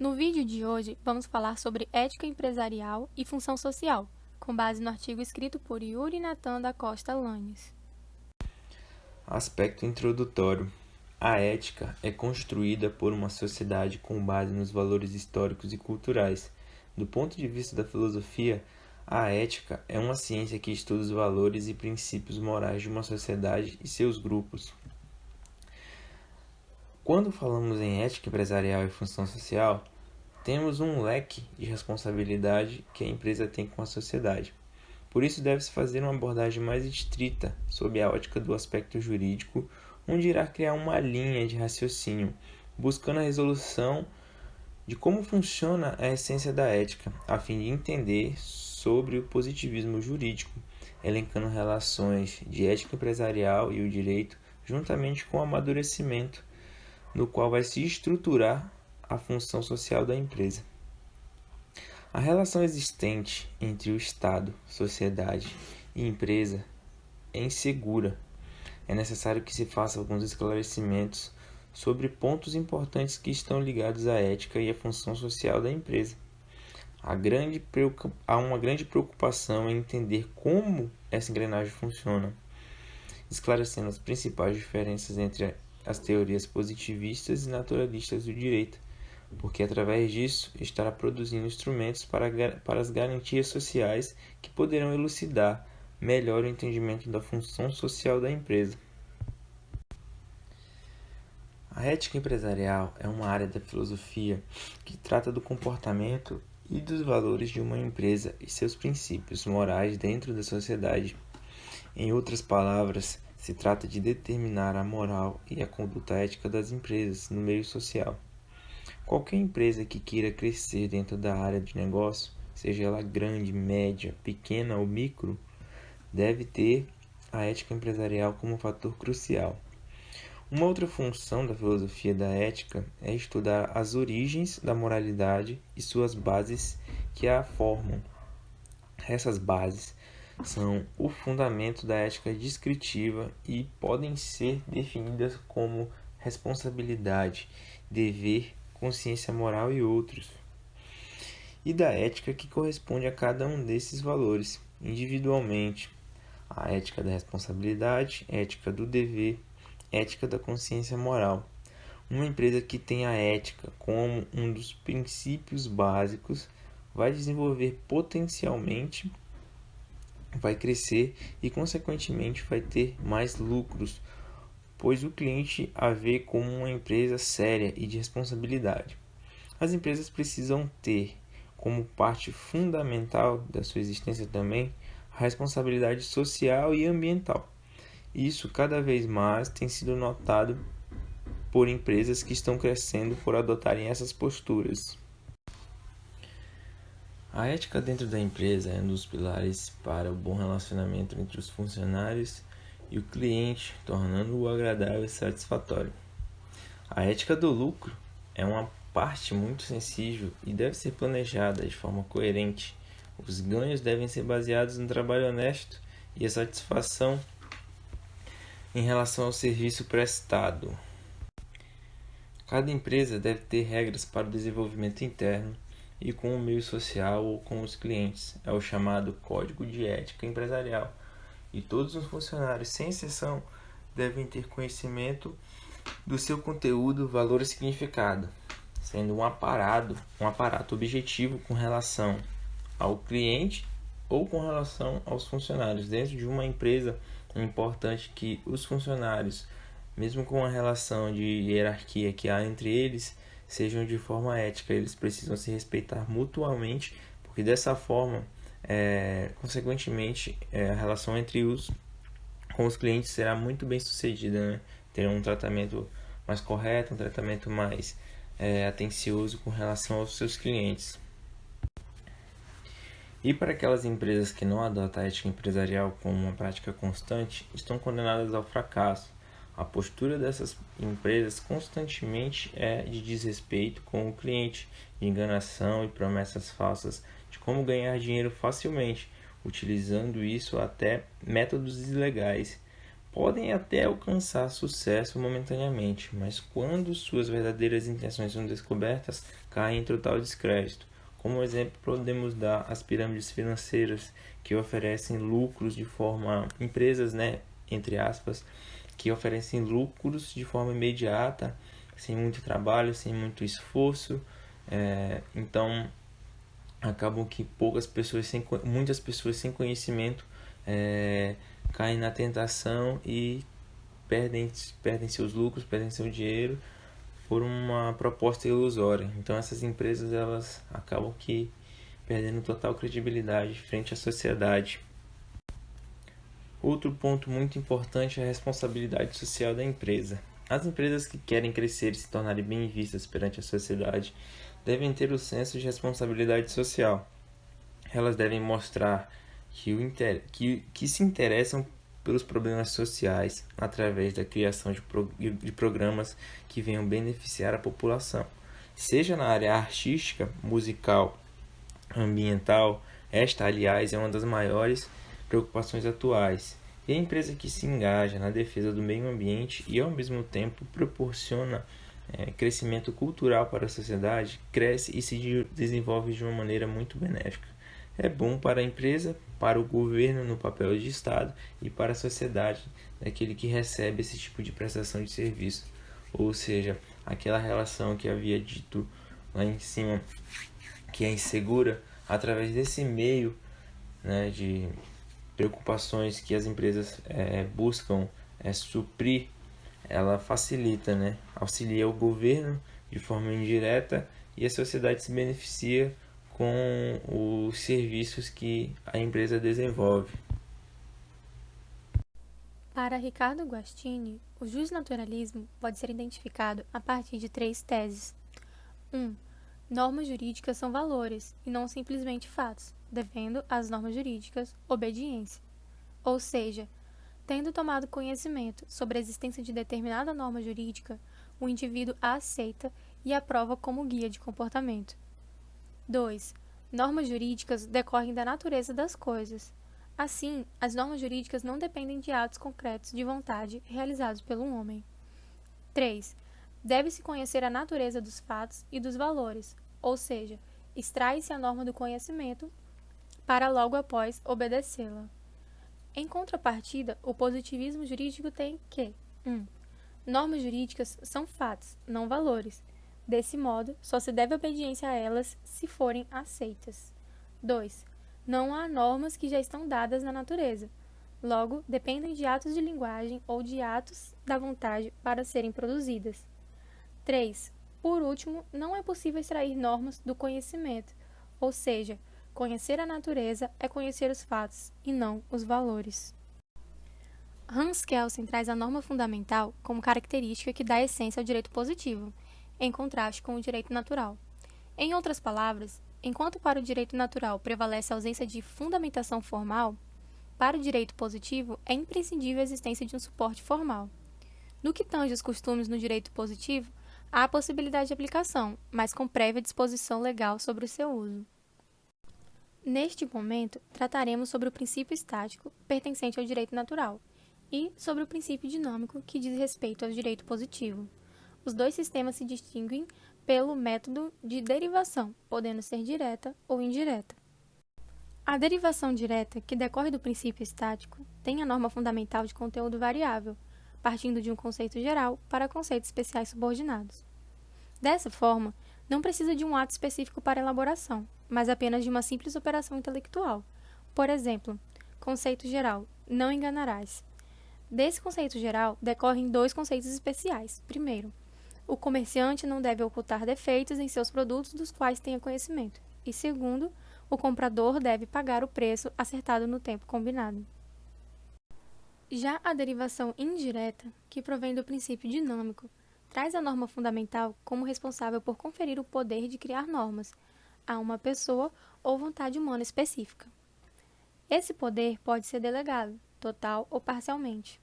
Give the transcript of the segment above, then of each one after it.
No vídeo de hoje, vamos falar sobre ética empresarial e função social, com base no artigo escrito por Yuri Natan da Costa Lanes. Aspecto introdutório. A ética é construída por uma sociedade com base nos valores históricos e culturais. Do ponto de vista da filosofia, a ética é uma ciência que estuda os valores e princípios morais de uma sociedade e seus grupos. Quando falamos em ética empresarial e função social, temos um leque de responsabilidade que a empresa tem com a sociedade. Por isso, deve-se fazer uma abordagem mais estrita sob a ótica do aspecto jurídico, onde irá criar uma linha de raciocínio, buscando a resolução de como funciona a essência da ética, a fim de entender sobre o positivismo jurídico, elencando relações de ética empresarial e o direito, juntamente com o amadurecimento, no qual vai se estruturar a função social da empresa. A relação existente entre o Estado, sociedade e empresa é insegura. É necessário que se faça alguns esclarecimentos sobre pontos importantes que estão ligados à ética e à função social da empresa. Há uma grande preocupação em entender como essa engrenagem funciona, esclarecendo as principais diferenças entre as teorias positivistas e naturalistas do direito, porque através disso estará produzindo instrumentos para as garantias sociais que poderão elucidar melhor o entendimento da função social da empresa. A ética empresarial é uma área da filosofia que trata do comportamento e dos valores de uma empresa e seus princípios morais dentro da sociedade. Em outras palavras, se trata de determinar a moral e a conduta ética das empresas no meio social. Qualquer empresa que queira crescer dentro da área de negócio, seja ela grande, média, pequena ou micro, deve ter a ética empresarial como um fator crucial. Uma outra função da filosofia da ética é estudar as origens da moralidade e suas bases que a formam. Essas bases são o fundamento da ética descritiva e podem ser definidas como responsabilidade, dever, consciência moral e outros. E da ética que corresponde a cada um desses valores, individualmente. A ética da responsabilidade, ética do dever, ética da consciência moral. Uma empresa que tem a ética como um dos princípios básicos vai desenvolver potencialmente, vai crescer e, consequentemente, vai ter mais lucros, pois o cliente a vê como uma empresa séria e de responsabilidade. As empresas precisam ter, como parte fundamental da sua existência também, a responsabilidade social e ambiental. Isso cada vez mais tem sido notado por empresas que estão crescendo por adotarem essas posturas. A ética dentro da empresa é um dos pilares para o bom relacionamento entre os funcionários e o cliente, tornando-o agradável e satisfatório. A ética do lucro é uma parte muito sensível e deve ser planejada de forma coerente. Os ganhos devem ser baseados no trabalho honesto e a satisfação em relação ao serviço prestado. Cada empresa deve ter regras para o desenvolvimento interno e com o meio social ou com os clientes. É o chamado Código de Ética Empresarial. E todos os funcionários, sem exceção, devem ter conhecimento do seu conteúdo, valor e significado, sendo um aparato objetivo com relação ao cliente ou com relação aos funcionários. Dentro de uma empresa, é importante que os funcionários, mesmo com a relação de hierarquia que há entre eles, sejam de forma ética. Eles precisam se respeitar mutuamente, porque dessa forma, consequentemente, a relação com os clientes será muito bem sucedida, né? Terão um tratamento mais correto, um tratamento mais atencioso com relação aos seus clientes. E para aquelas empresas que não adotam a ética empresarial como uma prática constante, estão condenadas ao fracasso. A postura dessas empresas constantemente é de desrespeito com o cliente, de enganação e promessas falsas de como ganhar dinheiro facilmente, utilizando isso até métodos ilegais podem até alcançar sucesso momentaneamente, mas quando suas verdadeiras intenções são descobertas, caem em total descrédito. Como exemplo, podemos dar as pirâmides financeiras que oferecem lucros de forma empresas, né, entre aspas, que oferecem lucros de forma imediata, sem muito trabalho, sem muito esforço. Então, acabam que muitas pessoas sem conhecimento caem na tentação e perdem seus lucros, perdem seu dinheiro por uma proposta ilusória. Então essas empresas elas acabam que perdendo total credibilidade frente à sociedade. Outro ponto muito importante é a responsabilidade social da empresa. As empresas que querem crescer e se tornarem bem vistas perante a sociedade devem ter o senso de responsabilidade social. Elas devem mostrar que se interessam pelos problemas sociais através da criação de programas que venham beneficiar a população, seja na área artística, musical, ambiental. Esta, aliás, é uma das maiores preocupações atuais. E a empresa que se engaja na defesa do meio ambiente e, ao mesmo tempo, proporciona crescimento cultural para a sociedade, cresce e se desenvolve de uma maneira muito benéfica. É bom para a empresa, para o governo no papel de Estado e para a sociedade, daquele que recebe esse tipo de prestação de serviço. Ou seja, aquela relação que havia dito lá em cima, que é insegura, através desse meio, né, de preocupações que as empresas buscam suprir, ela facilita, né, auxilia o governo de forma indireta e a sociedade se beneficia com os serviços que a empresa desenvolve. Para Ricardo Guastini, o justnaturalismo pode ser identificado a partir de 3 teses. 1. Normas jurídicas são valores e não simplesmente fatos, devendo às normas jurídicas obediência. Ou seja, tendo tomado conhecimento sobre a existência de determinada norma jurídica, o indivíduo a aceita e aprova como guia de comportamento. 2. Normas jurídicas decorrem da natureza das coisas. Assim, as normas jurídicas não dependem de atos concretos de vontade realizados pelo homem. 3. Deve-se conhecer a natureza dos fatos e dos valores, ou seja, extrai-se a norma do conhecimento para logo após obedecê-la. Em contrapartida, o positivismo jurídico tem que 1. Normas jurídicas são fatos, não valores. Desse modo, só se deve obediência a elas se forem aceitas. 2. Não há normas que já estão dadas na natureza. Logo, dependem de atos de linguagem ou de atos da vontade para serem produzidas. 3. Por último, não é possível extrair normas do conhecimento, ou seja, conhecer a natureza é conhecer os fatos e não os valores. Hans Kelsen traz a norma fundamental como característica que dá essência ao direito positivo, em contraste com o direito natural. Em outras palavras, enquanto para o direito natural prevalece a ausência de fundamentação formal, para o direito positivo é imprescindível a existência de um suporte formal. No que tange os costumes no direito positivo, há a possibilidade de aplicação, mas com prévia disposição legal sobre o seu uso. Neste momento, trataremos sobre o princípio estático, pertencente ao direito natural, e sobre o princípio dinâmico, que diz respeito ao direito positivo. Os dois sistemas se distinguem pelo método de derivação, podendo ser direta ou indireta. A derivação direta, que decorre do princípio estático, tem a norma fundamental de conteúdo variável, partindo de um conceito geral para conceitos especiais subordinados. Dessa forma, não precisa de um ato específico para elaboração, mas apenas de uma simples operação intelectual. Por exemplo, conceito geral, não enganarás. Desse conceito geral, decorrem 2 conceitos especiais. Primeiro, o comerciante não deve ocultar defeitos em seus produtos dos quais tenha conhecimento. E segundo, o comprador deve pagar o preço acertado no tempo combinado. Já a derivação indireta, que provém do princípio dinâmico, traz a norma fundamental como responsável por conferir o poder de criar normas a uma pessoa ou vontade humana específica. Esse poder pode ser delegado, total ou parcialmente.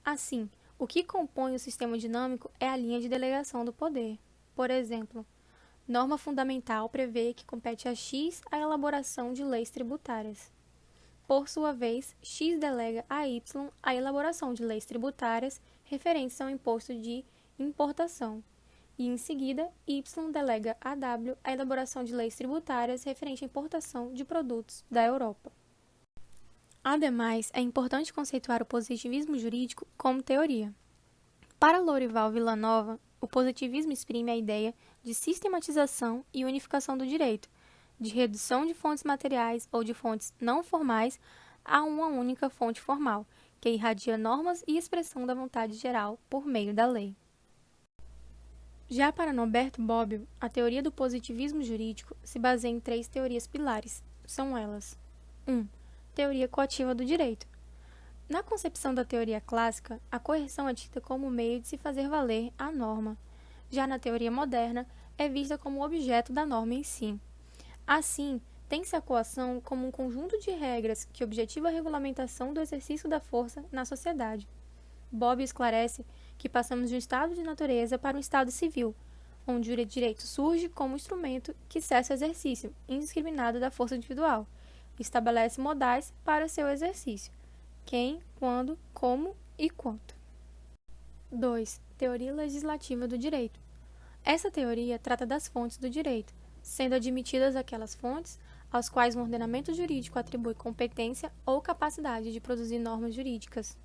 Assim, o que compõe o sistema dinâmico é a linha de delegação do poder. Por exemplo, norma fundamental prevê que compete a X a elaboração de leis tributárias. Por sua vez, X delega a Y a elaboração de leis tributárias referentes ao imposto de importação. E, em seguida, Y delega a W a elaboração de leis tributárias referentes à importação de produtos da Europa. Ademais, é importante conceituar o positivismo jurídico como teoria. Para Lourival Villanova, o positivismo exprime a ideia de sistematização e unificação do direito, de redução de fontes materiais ou de fontes não formais a uma única fonte formal, que irradia normas e expressão da vontade geral por meio da lei. Já para Norberto Bobbio, a teoria do positivismo jurídico se baseia em 3 teorias pilares. São elas: 1. Teoria coativa do direito. Na concepção da teoria clássica, a coerção é tida como meio de se fazer valer a norma. Já na teoria moderna, é vista como objeto da norma em si. Assim, tem-se a coação como um conjunto de regras que objetiva a regulamentação do exercício da força na sociedade. Bobbio esclarece que passamos de um estado de natureza para um estado civil, onde o direito surge como instrumento que cessa o exercício indiscriminado da força individual, e estabelece modais para seu exercício: quem, quando, como e quanto. 2. Teoria legislativa do direito. Essa teoria trata das fontes do direito, sendo admitidas aquelas fontes aos quais um ordenamento jurídico atribui competência ou capacidade de produzir normas jurídicas.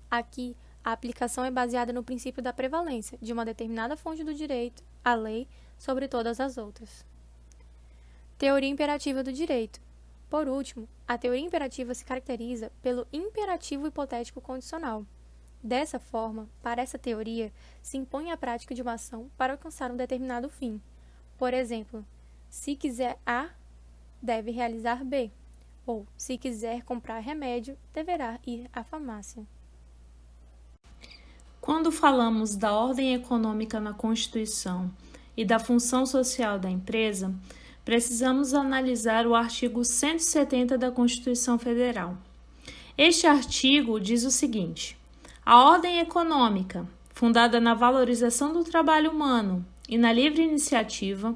Aqui, a aplicação é baseada no princípio da prevalência de uma determinada fonte do direito, a lei, sobre todas as outras. Teoria imperativa do direito. Por último, a teoria imperativa se caracteriza pelo imperativo hipotético condicional. Dessa forma, para essa teoria, se impõe a prática de uma ação para alcançar um determinado fim. Por exemplo, se quiser A, deve realizar B, ou se quiser comprar remédio, deverá ir à farmácia. Quando falamos da ordem econômica na Constituição e da função social da empresa, precisamos analisar o artigo 170 da Constituição Federal. Este artigo diz o seguinte: a ordem econômica, fundada na valorização do trabalho humano e na livre iniciativa,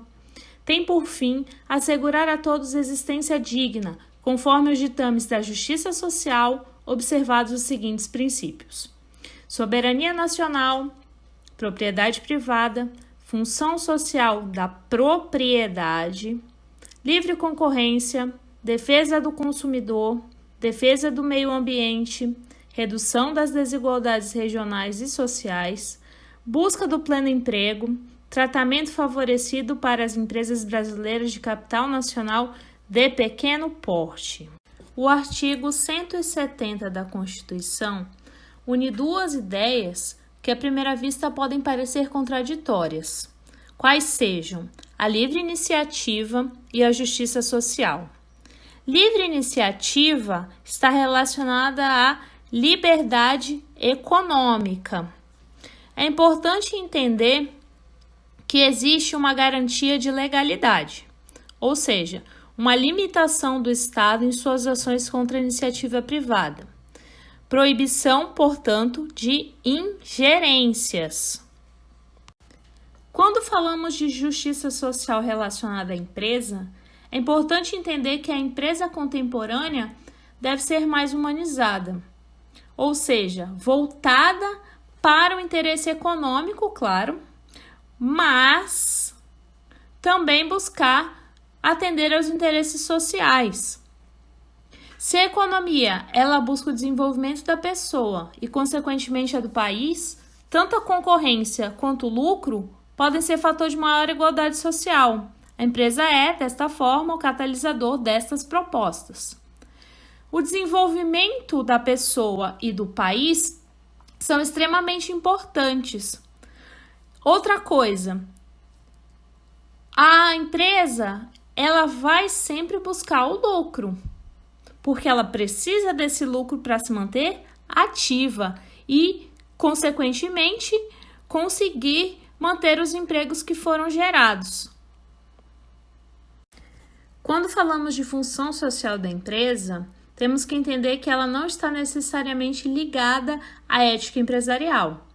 tem por fim assegurar a todos existência digna, conforme os ditames da justiça social, observados os seguintes princípios: soberania nacional, propriedade privada, função social da propriedade, livre concorrência, defesa do consumidor, defesa do meio ambiente, redução das desigualdades regionais e sociais, busca do pleno emprego, tratamento favorecido para as empresas brasileiras de capital nacional de pequeno porte. O artigo 170 da Constituição une duas ideias que à primeira vista podem parecer contraditórias, quais sejam a livre iniciativa e a justiça social. Livre iniciativa está relacionada à liberdade econômica. É importante entender que existe uma garantia de legalidade, ou seja, uma limitação do Estado em suas ações contra a iniciativa privada. Proibição, portanto, de ingerências. Quando falamos de justiça social relacionada à empresa, é importante entender que a empresa contemporânea deve ser mais humanizada, ou seja, voltada para o interesse econômico, claro, mas também buscar atender aos interesses sociais. Se a economia ela busca o desenvolvimento da pessoa e, consequentemente, a do país, tanto a concorrência quanto o lucro podem ser fator de maior igualdade social. A empresa é, desta forma, o catalisador destas propostas. O desenvolvimento da pessoa e do país são extremamente importantes. Outra coisa, a empresa ela vai sempre buscar o lucro, porque ela precisa desse lucro para se manter ativa e, consequentemente, conseguir manter os empregos que foram gerados. Quando falamos de função social da empresa, temos que entender que ela não está necessariamente ligada à ética empresarial.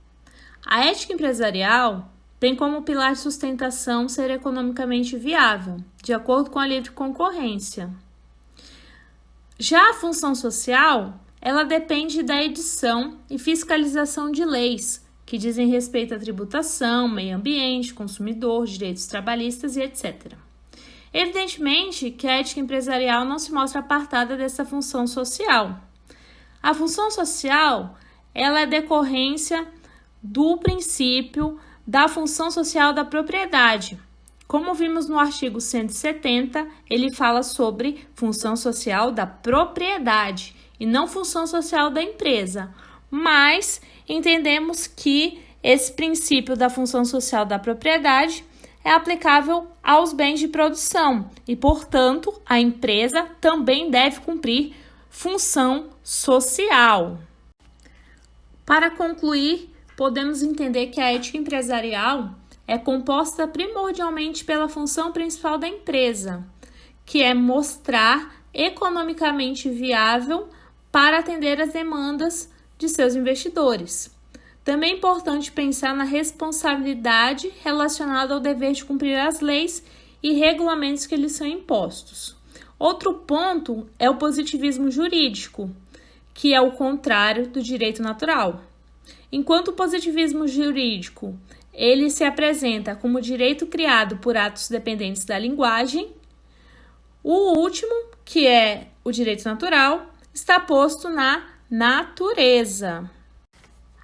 A ética empresarial tem como pilar de sustentação ser economicamente viável, de acordo com a livre concorrência. Já a função social, ela depende da edição e fiscalização de leis que dizem respeito à tributação, meio ambiente, consumidor, direitos trabalhistas e etc. Evidentemente que a ética empresarial não se mostra apartada dessa função social. A função social, ela é decorrência do princípio da função social da propriedade. Como vimos no artigo 170, ele fala sobre função social da propriedade e não função social da empresa. Mas entendemos que esse princípio da função social da propriedade é aplicável aos bens de produção e, portanto, a empresa também deve cumprir função social. Para concluir, podemos entender que a ética empresarial é composta primordialmente pela função principal da empresa, que é mostrar economicamente viável para atender às demandas de seus investidores. Também é importante pensar na responsabilidade relacionada ao dever de cumprir as leis e regulamentos que lhes são impostos. Outro ponto é o positivismo jurídico, que é o contrário do direito natural. Enquanto o positivismo jurídico ele se apresenta como direito criado por atos dependentes da linguagem, o último, que é o direito natural, está posto na natureza.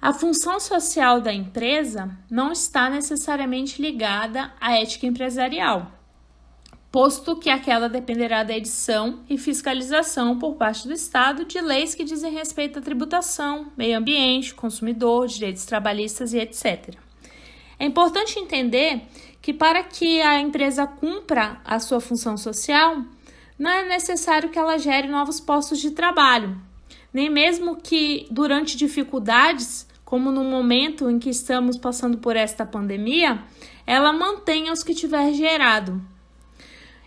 A função social da empresa não está necessariamente ligada à ética empresarial, posto que aquela dependerá da edição e fiscalização por parte do Estado de leis que dizem respeito à tributação, meio ambiente, consumidor, direitos trabalhistas e etc. É importante entender que para que a empresa cumpra a sua função social, não é necessário que ela gere novos postos de trabalho, nem mesmo que durante dificuldades, como no momento em que estamos passando por esta pandemia, ela mantenha os que tiver gerado.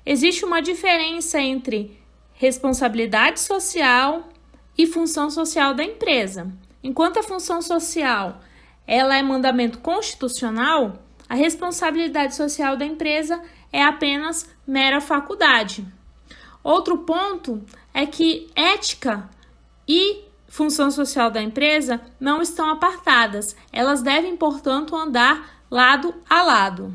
Existe uma diferença entre responsabilidade social e função social da empresa. Enquanto a função social ela é mandamento constitucional, a responsabilidade social da empresa é apenas mera faculdade. Outro ponto é que ética e função social da empresa não estão apartadas. Elas devem, portanto, andar lado a lado.